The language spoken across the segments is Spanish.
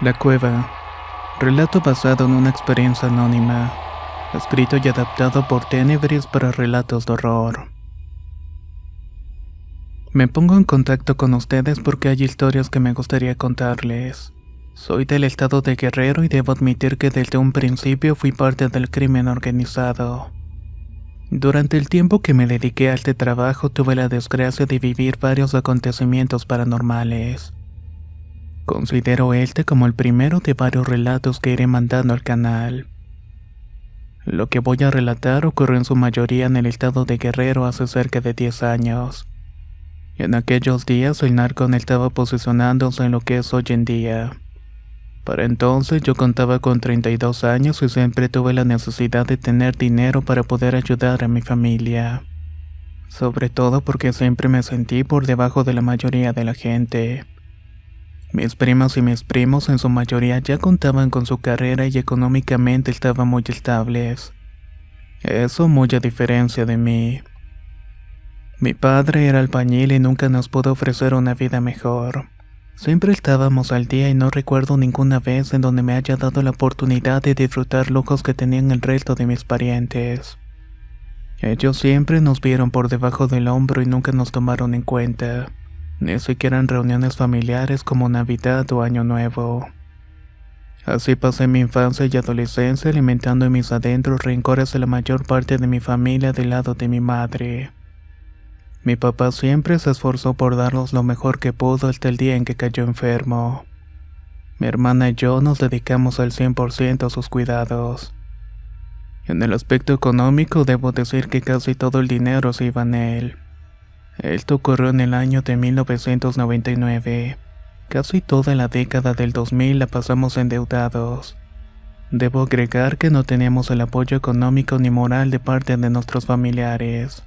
La cueva. Relato basado en una experiencia anónima. Escrito y adaptado por Tenebris para relatos de horror. Me pongo en contacto con ustedes porque hay historias que me gustaría contarles. Soy del estado de Guerrero y debo admitir que desde un principio fui parte del crimen organizado. Durante el tiempo que me dediqué a este trabajo tuve la desgracia de vivir varios acontecimientos paranormales. Considero este como el primero de varios relatos que iré mandando al canal. Lo que voy a relatar ocurrió en su mayoría en el estado de Guerrero hace cerca de 10 años. En aquellos días el narco estaba posicionándose en lo que es hoy en día. Para entonces yo contaba con 32 años y siempre tuve la necesidad de tener dinero para poder ayudar a mi familia. Sobre todo porque siempre me sentí por debajo de la mayoría de la gente. Mis primas y mis primos en su mayoría ya contaban con su carrera y económicamente estaban muy estables. Eso muy a diferencia de mí. Mi padre era albañil y nunca nos pudo ofrecer una vida mejor. Siempre estábamos al día y no recuerdo ninguna vez en donde me haya dado la oportunidad de disfrutar lujos que tenían el resto de mis parientes. Ellos siempre nos vieron por debajo del hombro y nunca nos tomaron en cuenta. Ni siquiera en reuniones familiares como Navidad o Año Nuevo. Así pasé mi infancia y adolescencia alimentando en mis adentros rencores a la mayor parte de mi familia del lado de mi madre. Mi papá siempre se esforzó por darnos lo mejor que pudo hasta el día en que cayó enfermo. Mi hermana y yo nos dedicamos al 100% a sus cuidados. En el aspecto económico debo decir que casi todo el dinero se iba en él. Esto ocurrió en el año de 1999. Casi toda la década del 2000 la pasamos endeudados. Debo agregar que no teníamos el apoyo económico ni moral de parte de nuestros familiares.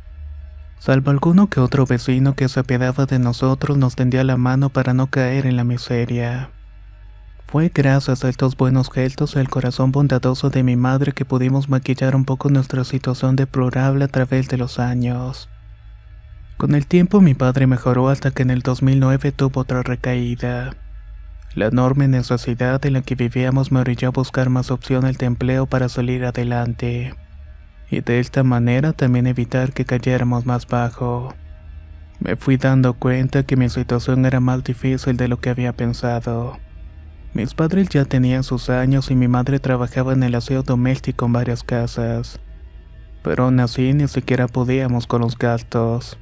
Salvo alguno que otro vecino que se apiadaba de nosotros nos tendía la mano para no caer en la miseria. Fue gracias a estos buenos gestos y al corazón bondadoso de mi madre que pudimos maquillar un poco nuestra situación deplorable a través de los años. Con el tiempo mi padre mejoró hasta que en el 2009 tuvo otra recaída. La enorme necesidad en la que vivíamos me orilló a buscar más opciones de empleo para salir adelante. Y de esta manera también evitar que cayéramos más bajo. Me fui dando cuenta que mi situación era más difícil de lo que había pensado. Mis padres ya tenían sus años y mi madre trabajaba en el aseo doméstico en varias casas. Pero aún así ni siquiera podíamos con los gastos.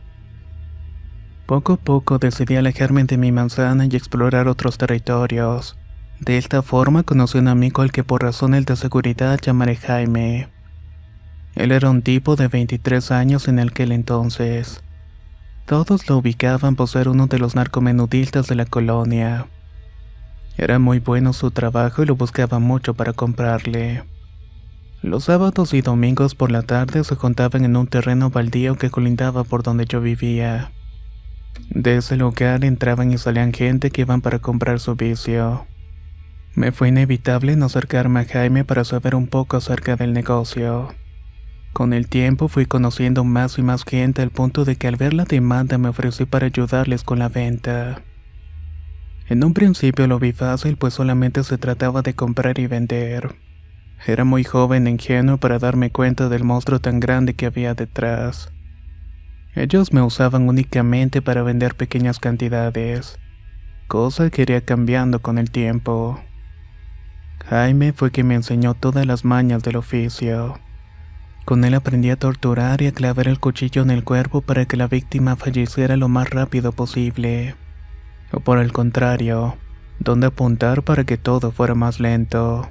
Poco a poco decidí alejarme de mi manzana y explorar otros territorios. De esta forma conocí a un amigo al que por razones de seguridad llamaré Jaime. Él era un tipo de 23 años en aquel entonces. Todos lo ubicaban por ser uno de los narcomenudistas de la colonia. Era muy bueno su trabajo y lo buscaba mucho para comprarle. Los sábados y domingos por la tarde se juntaban en un terreno baldío que colindaba por donde yo vivía. De ese lugar entraban y salían gente que iban para comprar su vicio. Me fue inevitable no acercarme a Jaime para saber un poco acerca del negocio. Con el tiempo fui conociendo más y más gente al punto de que al ver la demanda me ofrecí para ayudarles con la venta. En un principio lo vi fácil pues solamente se trataba de comprar y vender. Era muy joven e ingenuo para darme cuenta del monstruo tan grande que había detrás. Ellos me usaban únicamente para vender pequeñas cantidades, cosa que iría cambiando con el tiempo. Jaime fue quien me enseñó todas las mañas del oficio. Con él aprendí a torturar y a clavar el cuchillo en el cuerpo para que la víctima falleciera lo más rápido posible. O por el contrario, donde apuntar para que todo fuera más lento.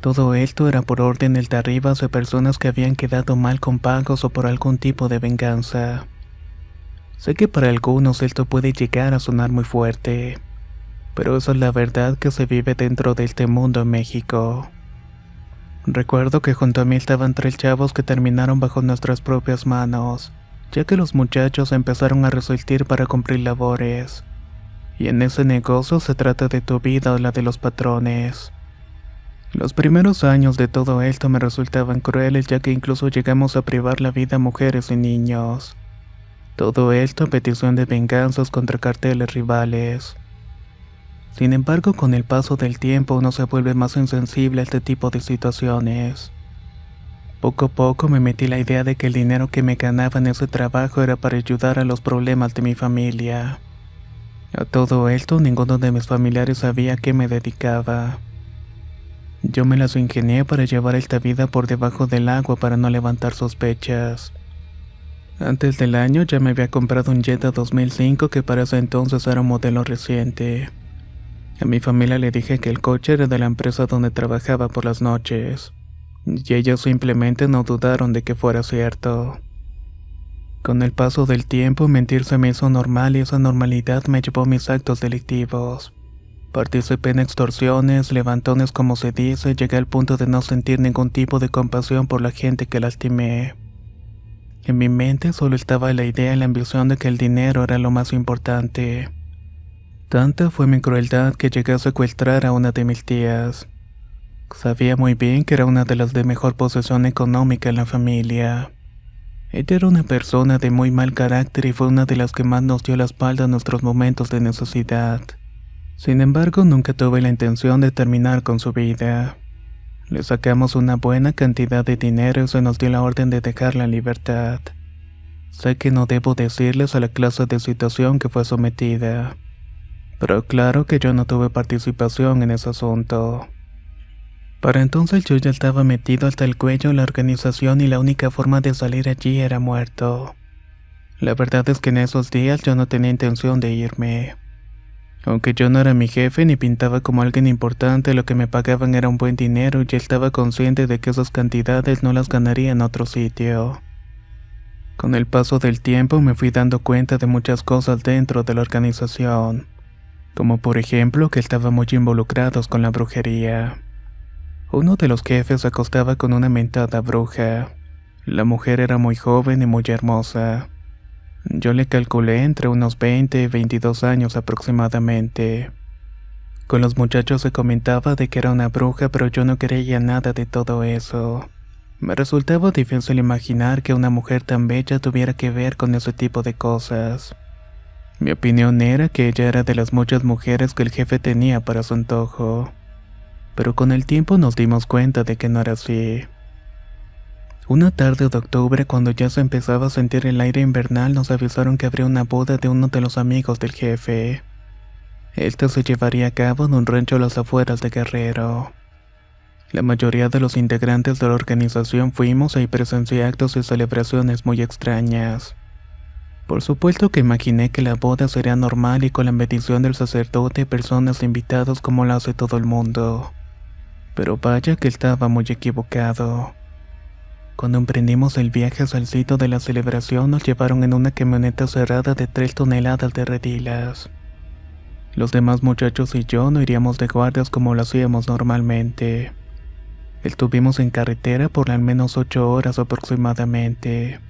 Todo esto era por órdenes de arriba de personas que habían quedado mal con pagos o por algún tipo de venganza. Sé que para algunos esto puede llegar a sonar muy fuerte, pero esa es la verdad que se vive dentro de este mundo en México. Recuerdo que junto a mí estaban 3 chavos que terminaron bajo nuestras propias manos, ya que los muchachos empezaron a resistir para cumplir labores. Y en ese negocio se trata de tu vida o la de los patrones. Los primeros años de todo esto me resultaban crueles ya que incluso llegamos a privar la vida a mujeres y niños. Todo esto a petición de venganzas contra carteles rivales. Sin embargo, con el paso del tiempo uno se vuelve más insensible a este tipo de situaciones. Poco a poco me metí la idea de que el dinero que me ganaba en ese trabajo era para ayudar a los problemas de mi familia. A todo esto, ninguno de mis familiares sabía a qué me dedicaba. Yo me las ingenié para llevar esta vida por debajo del agua para no levantar sospechas. Antes del año ya me había comprado un Jetta 2005 que para ese entonces era un modelo reciente. A mi familia le dije que el coche era de la empresa donde trabajaba por las noches, y ellos simplemente no dudaron de que fuera cierto. Con el paso del tiempo, mentir se me hizo normal y esa normalidad me llevó a mis actos delictivos. Participé en extorsiones, levantones como se dice, llegué al punto de no sentir ningún tipo de compasión por la gente que lastimé. En mi mente solo estaba la idea y la ambición de que el dinero era lo más importante. Tanta fue mi crueldad que llegué a secuestrar a una de mis tías. Sabía muy bien que era una de las de mejor posición económica en la familia. Ella era una persona de muy mal carácter y fue una de las que más nos dio la espalda en nuestros momentos de necesidad. Sin embargo, nunca tuve la intención de terminar con su vida. Le sacamos una buena cantidad de dinero y se nos dio la orden de dejarla en libertad. Sé que no debo decirles a la clase de situación que fue sometida, pero claro que yo no tuve participación en ese asunto. Para entonces yo ya estaba metido hasta el cuello en la organización y la única forma de salir allí era muerto. La verdad es que en esos días yo no tenía intención de irme. Aunque yo no era mi jefe ni pintaba como alguien importante, lo que me pagaban era un buen dinero y estaba consciente de que esas cantidades no las ganaría en otro sitio. Con el paso del tiempo me fui dando cuenta de muchas cosas dentro de la organización, como por ejemplo que estaban muy involucrados con la brujería. Uno de los jefes se acostaba con una mentada bruja. La mujer era muy joven y muy hermosa. Yo le calculé entre unos 20 y 22 años aproximadamente. Con los muchachos se comentaba de que era una bruja, pero yo no creía nada de todo eso. Me resultaba difícil imaginar que una mujer tan bella tuviera que ver con ese tipo de cosas. Mi opinión era que ella era de las muchas mujeres que el jefe tenía para su antojo. Pero con el tiempo nos dimos cuenta de que no era así. Una tarde de octubre, cuando ya se empezaba a sentir el aire invernal, nos avisaron que habría una boda de uno de los amigos del jefe. Esta se llevaría a cabo en un rancho a las afueras de Guerrero. La mayoría de los integrantes de la organización fuimos y presencié actos y celebraciones muy extrañas. Por supuesto que imaginé que la boda sería normal y con la bendición del sacerdote y personas invitados como lo hace todo el mundo. Pero vaya que estaba muy equivocado. Cuando emprendimos el viaje hacia el sitio de la celebración, nos llevaron en una camioneta cerrada de 3 toneladas de redilas. Los demás muchachos y yo no iríamos de guardias como lo hacíamos normalmente. Estuvimos en carretera por al menos 8 horas aproximadamente.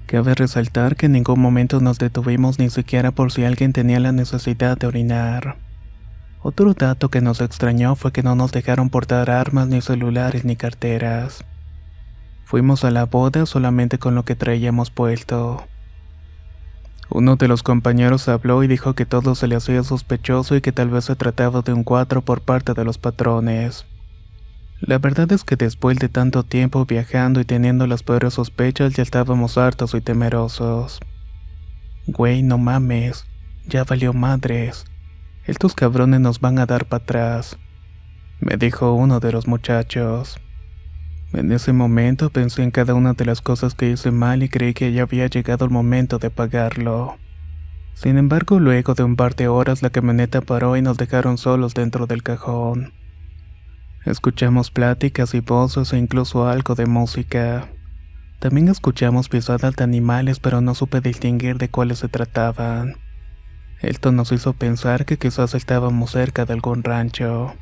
Cabe resaltar que en ningún momento nos detuvimos ni siquiera por si alguien tenía la necesidad de orinar. Otro dato que nos extrañó fue que no nos dejaron portar armas, ni celulares, ni carteras. Fuimos a la boda solamente con lo que traíamos puesto. Uno de los compañeros habló y dijo que todo se le hacía sospechoso y que tal vez se trataba de un cuadro por parte de los patrones. La verdad es que después de tanto tiempo viajando y teniendo las peores sospechas ya estábamos hartos y temerosos. Güey, no mames, ya valió madres. Estos cabrones nos van a dar para atrás, me dijo uno de los muchachos. En ese momento pensé en cada una de las cosas que hice mal y creí que ya había llegado el momento de pagarlo. Sin embargo, luego de un par de horas la camioneta paró y nos dejaron solos dentro del cajón. Escuchamos pláticas y voces e incluso algo de música. También escuchamos pisadas de animales, pero no supe distinguir de cuáles se trataban. Esto nos hizo pensar que quizás estábamos cerca de algún rancho.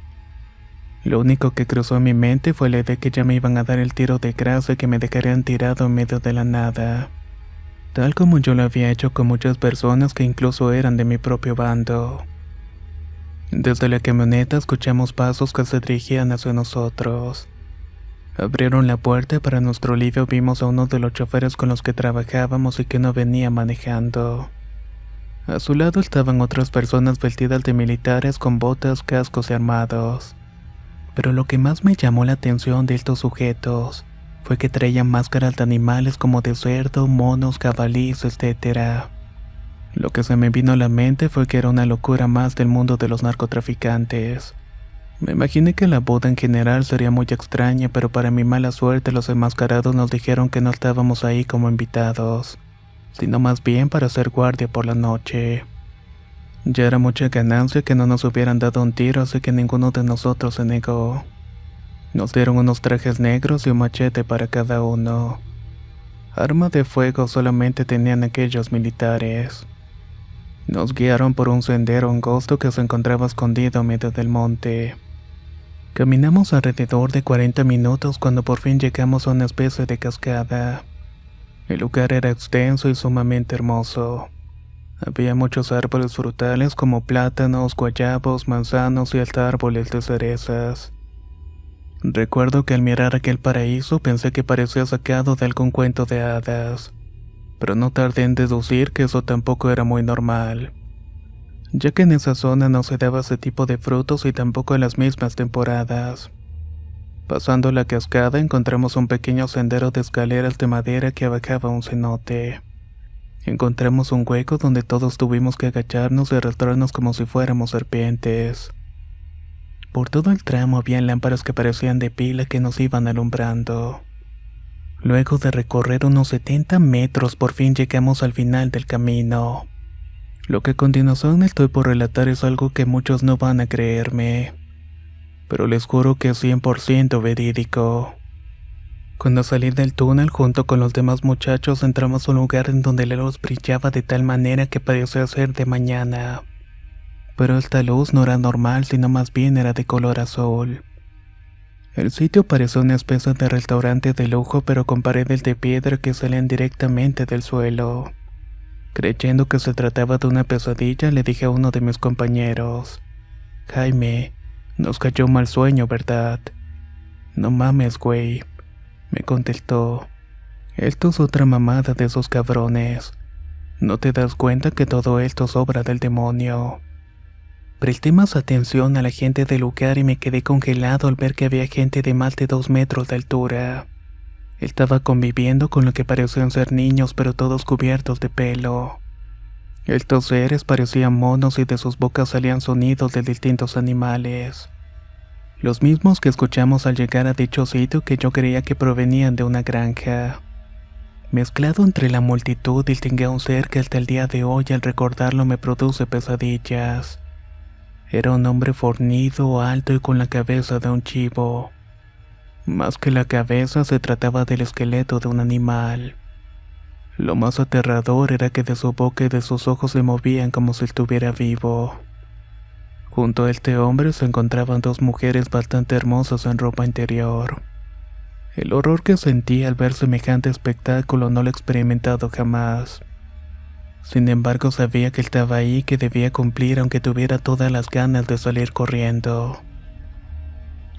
Lo único que cruzó en mi mente fue la idea que ya me iban a dar el tiro de gracia y que me dejarían tirado en medio de la nada, tal como yo lo había hecho con muchas personas que incluso eran de mi propio bando. Desde la camioneta escuchamos pasos que se dirigían hacia nosotros. Abrieron la puerta y para nuestro alivio vimos a uno de los choferes con los que trabajábamos y que no venía manejando. A su lado estaban otras personas vestidas de militares con botas, cascos y armados. Pero lo que más me llamó la atención de estos sujetos fue que traían máscaras de animales como de cerdo, monos, jabalíes, etc. Lo que se me vino a la mente fue que era una locura más del mundo de los narcotraficantes. Me imaginé que la boda en general sería muy extraña, pero para mi mala suerte los enmascarados nos dijeron que no estábamos ahí como invitados, sino más bien para hacer guardia por la noche. Ya era mucha ganancia que no nos hubieran dado un tiro, así que ninguno de nosotros se negó. Nos dieron unos trajes negros y un machete para cada uno. Arma de fuego solamente tenían aquellos militares. Nos guiaron por un sendero angosto que se encontraba escondido en medio del monte. Caminamos alrededor de 40 minutos cuando por fin llegamos a una especie de cascada. El lugar era extenso y sumamente hermoso. Había muchos árboles frutales como plátanos, guayabos, manzanos y hasta árboles de cerezas. Recuerdo que al mirar aquel paraíso pensé que parecía sacado de algún cuento de hadas, pero no tardé en deducir que eso tampoco era muy normal, ya que en esa zona no se daba ese tipo de frutos y tampoco en las mismas temporadas. Pasando la cascada encontramos un pequeño sendero de escaleras de madera que bajaba a un cenote. Encontramos un hueco donde todos tuvimos que agacharnos y arrastrarnos como si fuéramos serpientes. Por todo el tramo había lámparas que parecían de pila que nos iban alumbrando. Luego de recorrer unos 70 metros por fin llegamos al final del camino. Lo que a continuación estoy por relatar es algo que muchos no van a creerme, pero les juro que es 100% verídico. Cuando salí del túnel junto con los demás muchachos entramos a un lugar en donde la luz brillaba de tal manera que parecía ser de mañana. Pero esta luz no era normal, sino más bien era de color azul. El sitio parecía una especie de restaurante de lujo, pero con paredes de piedra que salían directamente del suelo. Creyendo que se trataba de una pesadilla, le dije a uno de mis compañeros: Jaime, nos cayó un mal sueño, ¿verdad? No mames, güey, me contestó. Esto es otra mamada de esos cabrones. ¿No te das cuenta que todo esto es obra del demonio? Presté más atención a la gente del lugar y me quedé congelado al ver que había gente de más de 2 metros de altura. Estaba conviviendo con lo que parecían ser niños, pero todos cubiertos de pelo. Estos seres parecían monos y de sus bocas salían sonidos de distintos animales. Los mismos que escuchamos al llegar a dicho sitio que yo creía que provenían de una granja. Mezclado entre la multitud distinguí a un ser que hasta el día de hoy al recordarlo me produce pesadillas. Era un hombre fornido, alto y con la cabeza de un chivo. Más que la cabeza, se trataba del esqueleto de un animal. Lo más aterrador era que de su boca y de sus ojos se movían como si estuviera vivo. Junto a este hombre se encontraban 2 mujeres bastante hermosas en ropa interior. El horror que sentí al ver semejante espectáculo no lo he experimentado jamás. Sin embargo, sabía que estaba ahí y que debía cumplir aunque tuviera todas las ganas de salir corriendo.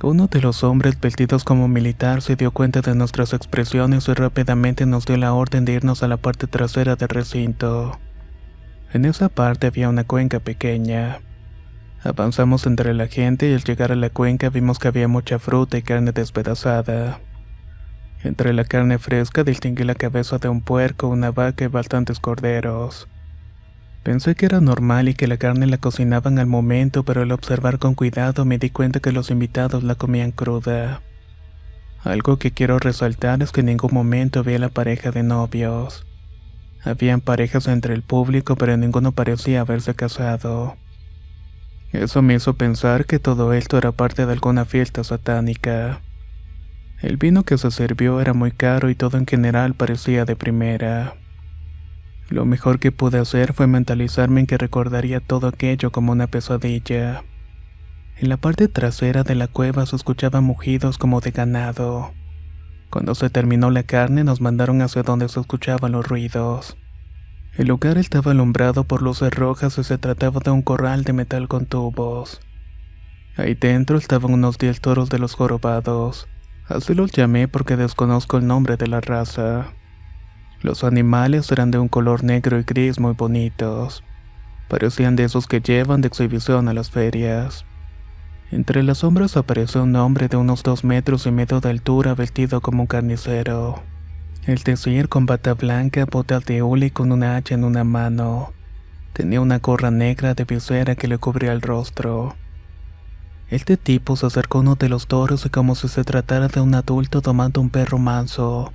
Uno de los hombres vestidos como militar se dio cuenta de nuestras expresiones y rápidamente nos dio la orden de irnos a la parte trasera del recinto. En esa parte había una cuenca pequeña. Avanzamos entre la gente y al llegar a la cuenca vimos que había mucha fruta y carne despedazada. Entre la carne fresca distinguí la cabeza de un puerco, una vaca y bastantes corderos. Pensé que era normal y que la carne la cocinaban al momento, pero al observar con cuidado me di cuenta que los invitados la comían cruda. Algo que quiero resaltar es que en ningún momento vi a la pareja de novios. Habían parejas entre el público, pero ninguno parecía haberse casado. Eso me hizo pensar que todo esto era parte de alguna fiesta satánica. El vino que se sirvió era muy caro y todo en general parecía de primera. Lo mejor que pude hacer fue mentalizarme en que recordaría todo aquello como una pesadilla. En la parte trasera de la cueva se escuchaban mugidos como de ganado. Cuando se terminó la carne nos mandaron hacia donde se escuchaban los ruidos. El lugar estaba alumbrado por luces rojas y se trataba de un corral de metal con tubos. Ahí dentro estaban unos 10 toros de los jorobados. Así los llamé porque desconozco el nombre de la raza. Los animales eran de un color negro y gris muy bonitos. Parecían de esos que llevan de exhibición a las ferias. Entre las sombras apareció un hombre de unos 2 metros y medio de altura vestido como un carnicero. Es decir, con bata blanca, botas de hule y con una hacha en una mano. Tenía una gorra negra de visera que le cubría el rostro. Este tipo se acercó a uno de los toros y como si se tratara de un adulto domando un perro manso.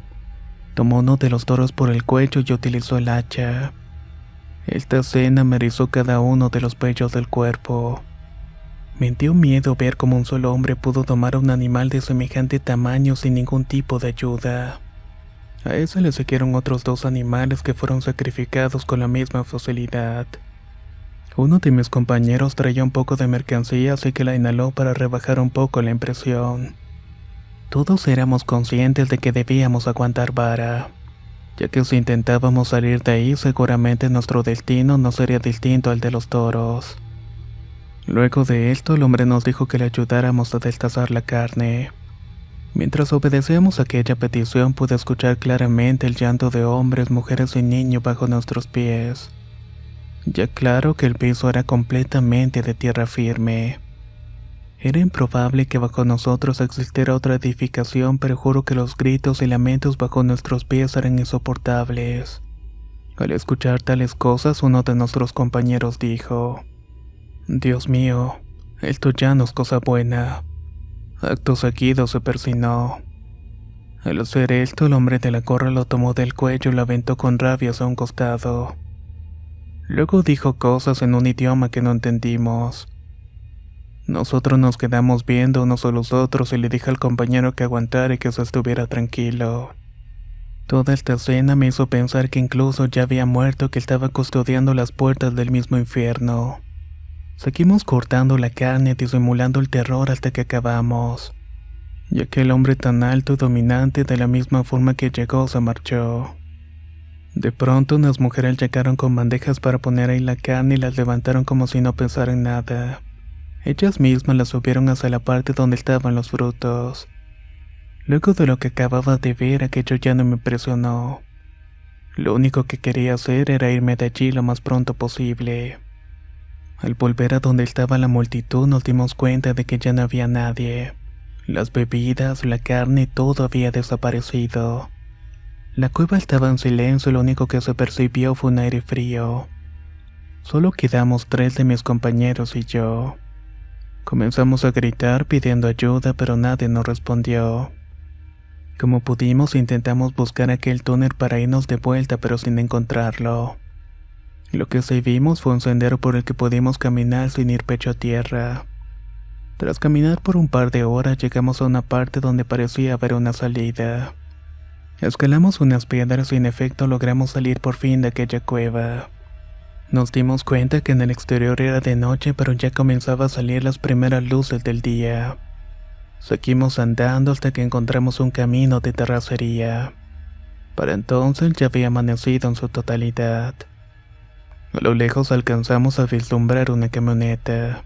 Tomó uno de los toros por el cuello y utilizó el hacha. Esta escena me erizó cada uno de los vellos del cuerpo. Me dio miedo ver cómo un solo hombre pudo domar a un animal de semejante tamaño sin ningún tipo de ayuda. A ese le siguieron otros 2 animales que fueron sacrificados con la misma facilidad. Uno de mis compañeros traía un poco de mercancía, así que la inhaló para rebajar un poco la impresión. Todos éramos conscientes de que debíamos aguantar vara, ya que si intentábamos salir de ahí seguramente nuestro destino no sería distinto al de los toros. Luego de esto el hombre nos dijo que le ayudáramos a destazar la carne. Mientras obedecíamos aquella petición pude escuchar claramente el llanto de hombres, mujeres y niños bajo nuestros pies. Ya claro que el piso era completamente de tierra firme. Era improbable que bajo nosotros existiera otra edificación, pero juro que los gritos y lamentos bajo nuestros pies eran insoportables. Al escuchar tales cosas, uno de nuestros compañeros dijo: «Dios mío, esto ya no es cosa buena». Acto seguido se persinó. Al hacer esto, el hombre de la gorra lo tomó del cuello y lo aventó con rabia hacia un costado. Luego dijo cosas en un idioma que no entendimos. Nosotros nos quedamos viendo unos a los otros y le dije al compañero que aguantara y que se estuviera tranquilo. Toda esta escena me hizo pensar que incluso ya había muerto, que estaba custodiando las puertas del mismo infierno. Seguimos cortando la carne disimulando el terror hasta que acabamos. Y aquel hombre tan alto y dominante de la misma forma que llegó se marchó. De pronto unas mujeres llegaron con bandejas para poner ahí la carne y las levantaron como si no pensaran en nada. Ellas mismas las subieron hacia la parte donde estaban los frutos. Luego de lo que acababa de ver, aquello ya no me impresionó. Lo único que quería hacer era irme de allí lo más pronto posible. Al volver a donde estaba la multitud nos dimos cuenta de que ya no había nadie. Las bebidas, la carne, todo había desaparecido. La cueva estaba en silencio y lo único que se percibió fue un aire frío. Solo quedamos 3 de mis compañeros y yo. Comenzamos a gritar pidiendo ayuda, pero nadie nos respondió. Como pudimos intentamos buscar aquel túnel para irnos de vuelta, pero sin encontrarlo. Lo que sí vimos fue un sendero por el que pudimos caminar sin ir pecho a tierra. Tras caminar por un par de horas llegamos a una parte donde parecía haber una salida. Escalamos unas piedras y en efecto logramos salir por fin de aquella cueva. Nos dimos cuenta que en el exterior era de noche, pero ya comenzaba a salir las primeras luces del día. Seguimos andando hasta que encontramos un camino de terracería. Para entonces ya había amanecido en su totalidad. A lo lejos alcanzamos a vislumbrar una camioneta.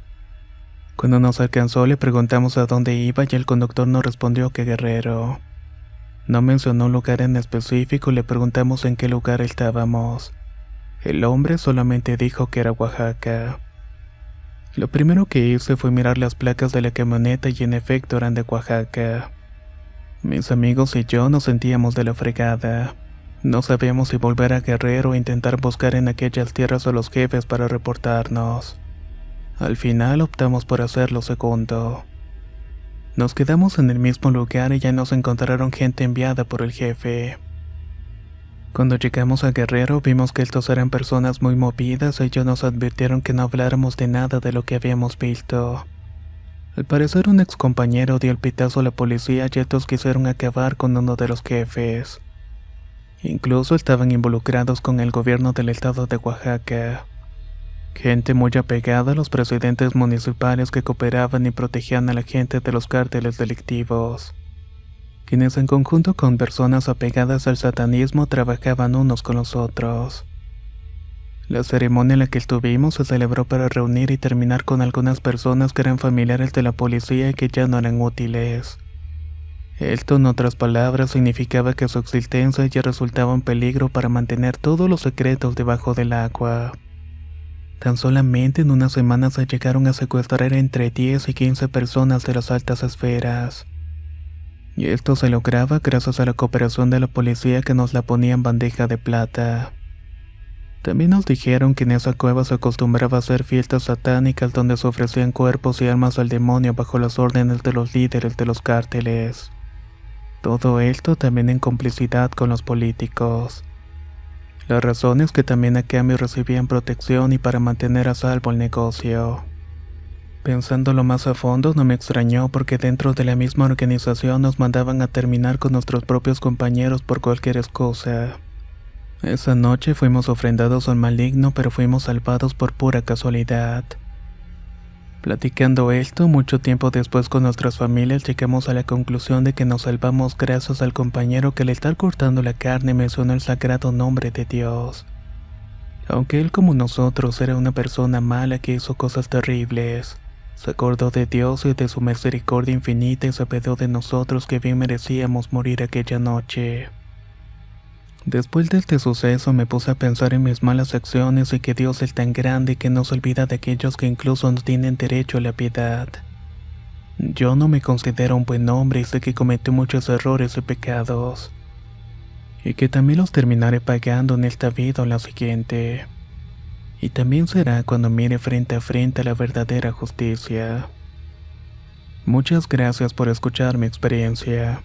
Cuando nos alcanzó le preguntamos a dónde iba y el conductor nos respondió que Guerrero. No mencionó un lugar en específico y le preguntamos en qué lugar estábamos. El hombre solamente dijo que era Oaxaca. Lo primero que hice fue mirar las placas de la camioneta y en efecto eran de Oaxaca. Mis amigos y yo nos sentíamos de la fregada. No sabíamos si volver a Guerrero o intentar buscar en aquellas tierras a los jefes para reportarnos. Al final optamos por hacer lo segundo. Nos quedamos en el mismo lugar y ya nos encontraron gente enviada por el jefe. Cuando llegamos a Guerrero vimos que estos eran personas muy movidas y ellos nos advirtieron que no habláramos de nada de lo que habíamos visto. Al parecer un ex compañero dio el pitazo a la policía y estos quisieron acabar con uno de los jefes. Incluso estaban involucrados con el gobierno del estado de Oaxaca. Gente muy apegada a los presidentes municipales que cooperaban y protegían a la gente de los cárteles delictivos, quienes en conjunto con personas apegadas al satanismo trabajaban unos con los otros. La ceremonia en la que estuvimos se celebró para reunir y terminar con algunas personas que eran familiares de la policía y que ya no eran útiles. Esto, en otras palabras, significaba que su existencia ya resultaba un peligro para mantener todos los secretos debajo del agua. Tan solamente en una semana se llegaron a secuestrar entre 10 y 15 personas de las altas esferas. Y esto se lograba gracias a la cooperación de la policía que nos la ponía en bandeja de plata. También nos dijeron que en esa cueva se acostumbraba a hacer fiestas satánicas donde se ofrecían cuerpos y almas al demonio bajo las órdenes de los líderes de los cárteles. Todo esto también en complicidad con los políticos. La razón es que también a cambio recibían protección y para mantener a salvo el negocio. Pensándolo más a fondo, no me extrañó porque dentro de la misma organización nos mandaban a terminar con nuestros propios compañeros por cualquier excusa. Esa noche fuimos ofrendados al maligno, pero fuimos salvados por pura casualidad. Platicando esto, mucho tiempo después con nuestras familias llegamos a la conclusión de que nos salvamos gracias al compañero que al estar cortando la carne mencionó el sagrado nombre de Dios. Aunque él como nosotros era una persona mala que hizo cosas terribles, se acordó de Dios y de su misericordia infinita y se apiadó de nosotros que bien merecíamos morir aquella noche. Después de este suceso me puse a pensar en mis malas acciones y que Dios es tan grande que no se olvida de aquellos que incluso no tienen derecho a la piedad. Yo no me considero un buen hombre y sé que cometí muchos errores y pecados, y que también los terminaré pagando en esta vida o la siguiente. Y también será cuando mire frente a frente a la verdadera justicia. Muchas gracias por escuchar mi experiencia.